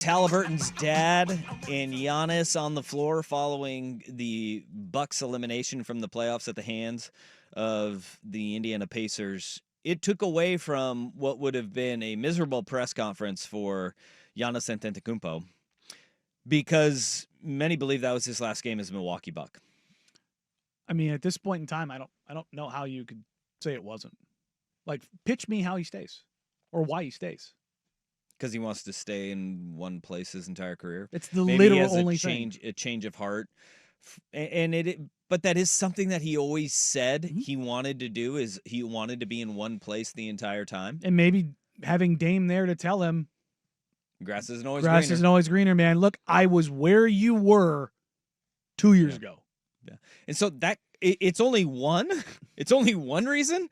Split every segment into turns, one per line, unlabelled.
Halliburton's dad and Giannis on the floor following the Bucks elimination from the playoffs at the hands of the Indiana Pacers. It took away from what would have been a miserable press conference for Giannis Antetokounmpo because many believe that was his last game as a Milwaukee Buck.
I mean, at this point in time, I don't know how you could say it wasn't. Like, pitch me how he stays or why he stays.
Because he wants to stay in one place his entire career.
It's the
Maybe
literal only
thing. A change of heart, but that is something that he always said he wanted to do. Is he wanted to be in one place the entire time?
And maybe having Dame there to tell him,
grass isn't always
greener, man. Look, I was where you were 2 years ago.
Yeah, and so that it's only one. It's only one reason,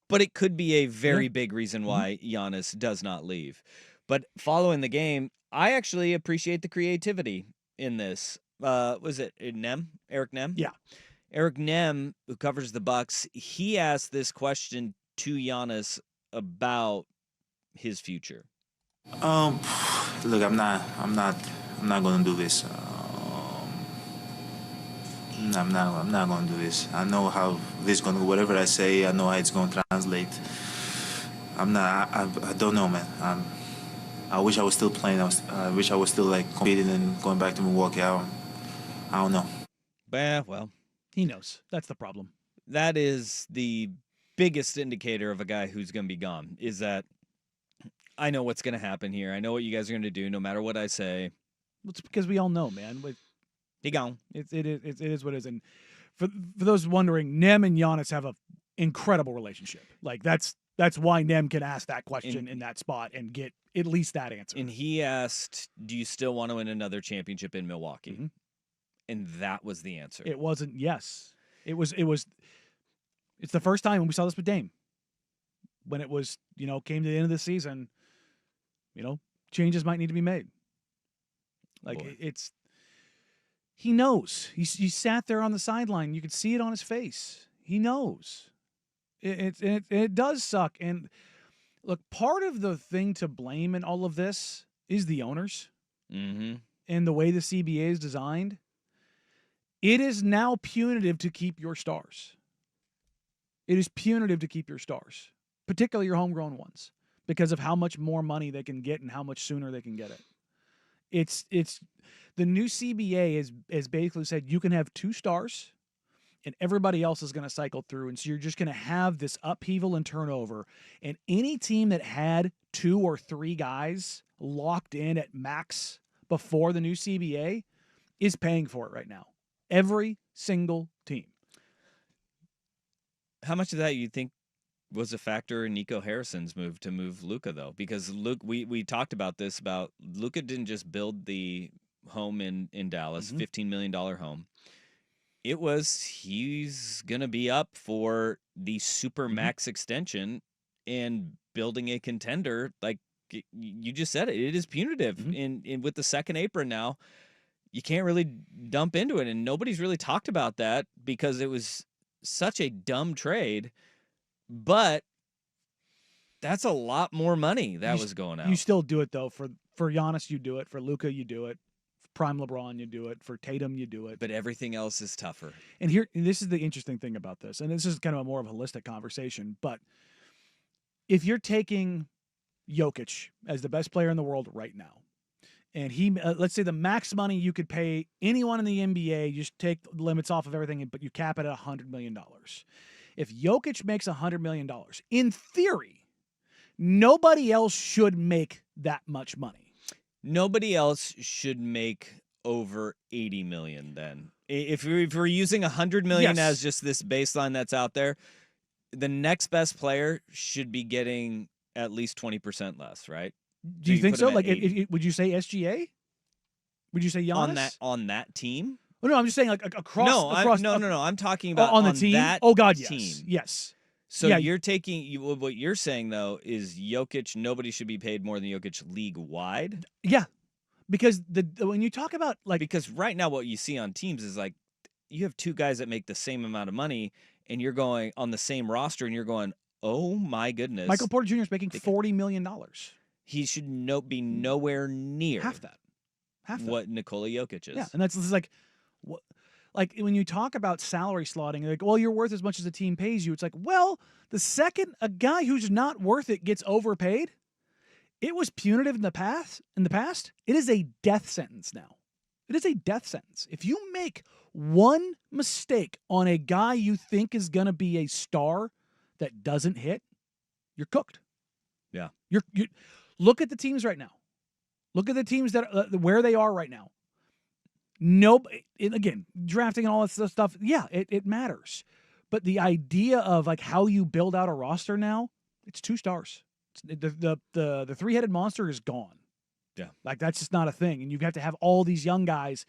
but it could be a very big reason why Giannis does not leave. But following the game, I actually appreciate the creativity in this. Was it Nem? Eric Nem?
Yeah.
Eric Nem, who covers the Bucks, he asked this question to Giannis about his future.
Look, I'm not going to do this. I'm not going to do this. I know how this is going to, whatever I say, I know how it's going to translate. I don't know, man. I wish I was still playing. I wish I was still competing and going back to Milwaukee. I don't know.
Well,
he knows. That's the problem.
That is the biggest indicator of a guy who's going to be gone. Is that I know what's going to happen here. I know what you guys are going to do, no matter what I say.
It's because we all know, man.
He gone.
It is what it is. And for those wondering, Nem and Giannis have an incredible relationship. Like that's why Nem can ask that question in that spot and get at least that answer.
And he asked, do you still want to win another championship in Milwaukee?
Mm-hmm.
And that was the answer.
It wasn't yes. It was it's the first time when we saw this with Dame. When it was, came to the end of the season, changes might need to be made. He knows. He sat there on the sideline. You could see it on his face. He knows. It does suck. And look, part of the thing to blame in all of this is the owners and the way the CBA is designed. It is now punitive to keep your stars. It is punitive to keep your stars, particularly your homegrown ones, because of how much more money they can get and how much sooner they can get it. It's the new CBA has basically said you can have 2 stars and everybody else is going to cycle through. And so you're just going to have this upheaval and turnover. And any team that had 2 or 3 guys locked in at max before the new CBA is paying for it right now. Every single team.
How much of that you think was a factor in Nico Harrison's move to move Luka, though? Because we talked about this, about Luka didn't just build the home in Dallas, $15 million home. It was he's going to be up for the super max extension and building a contender. Like you just said it is punitive. And with the second apron now, you can't really dump into it. And nobody's really talked about that because it was such a dumb trade. But that's a lot more money that was going out.
You still do it, though. For Giannis, you do it. For Luka, you do it. For Prime LeBron, you do it. For Tatum, you do it.
But everything else is tougher.
And this is the interesting thing about this, and this is kind of a more of a holistic conversation, but if you're taking Jokic as the best player in the world right now, and he, let's say the max money you could pay anyone in the NBA, you just take the limits off of everything, but you cap it at $100 million. If Jokic makes $100 million, in theory, nobody else should make that much money.
Nobody else should make over $80 million then. If we're using $100 million as just this baseline that's out there, the next best player should be getting at least 20% less, right?
Do you think so? Like, would you say SGA? Would you say Giannis?
On that team?
Oh, no, I'm just saying like across.
No, I'm talking about
on the team.
That
God, yes,
team.
Yes.
So you're taking what you're saying though is Jokic. Nobody should be paid more than Jokic league wide.
Yeah, because when you talk about
because right now what you see on teams is like you have 2 guys that make the same amount of money and you're going on the same roster and you're going, oh my goodness.
Michael Porter Jr. is making $40 million.
he should be nowhere near
half that.
What Nikola Jokic is.
Yeah, and that's like, what, like when you talk about salary slotting, like, well, you're worth as much as the team pays you. It's like, well, the second a guy who's not worth it gets overpaid, it was punitive in the past. It is a death sentence now. It is a death sentence. If you make one mistake on a guy you think is going to be a star that doesn't hit, you're cooked.
Yeah.
You look at the teams right now. Look at the teams that where they are right now. Again, drafting and all that stuff, yeah, it matters. But the idea of like how you build out a roster now, it's 2 stars. The three-headed monster is gone.
Yeah.
Like that's just not a thing. And you have to have all these young guys,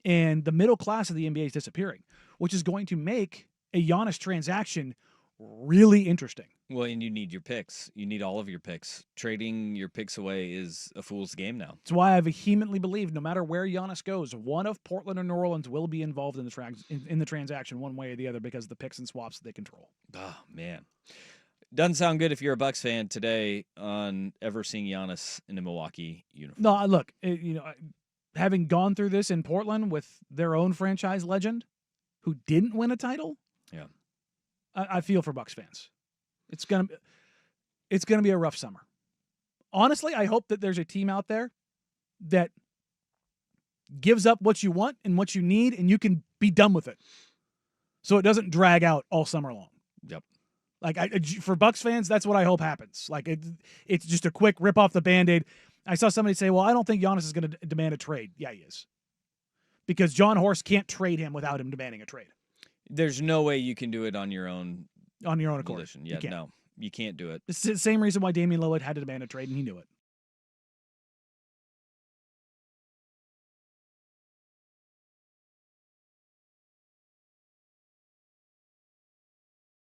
and the middle class of the NBA is disappearing, which is going to make a Giannis transaction really interesting.
Well, and you need your picks. You need all of your picks. Trading your picks away is a fool's game now.
That's why I vehemently believe no matter where Giannis goes, one of Portland or New Orleans will be involved in the transaction one way or the other because of the picks and swaps that they control.
Oh, man. Doesn't sound good if you're a Bucks fan today on ever seeing Giannis in a Milwaukee uniform.
No, look, having gone through this in Portland with their own franchise legend who didn't win a title,
yeah,
I feel for Bucks fans. It's gonna be a rough summer. Honestly, I hope that there's a team out there that gives up what you want and what you need, and you can be done with it, so it doesn't drag out all summer long.
Yep.
Like for Bucks fans, that's what I hope happens. Like it's just a quick rip off the Band-Aid. I saw somebody say, "Well, I don't think Giannis is going to demand a trade." Yeah, he is, because John Horst can't trade him without him demanding a trade.
There's no way you can do it on your own.
On your own accord.
Yeah, no, you can't do it.
It's the same reason why Damian Lillard had to demand a trade, and he knew it.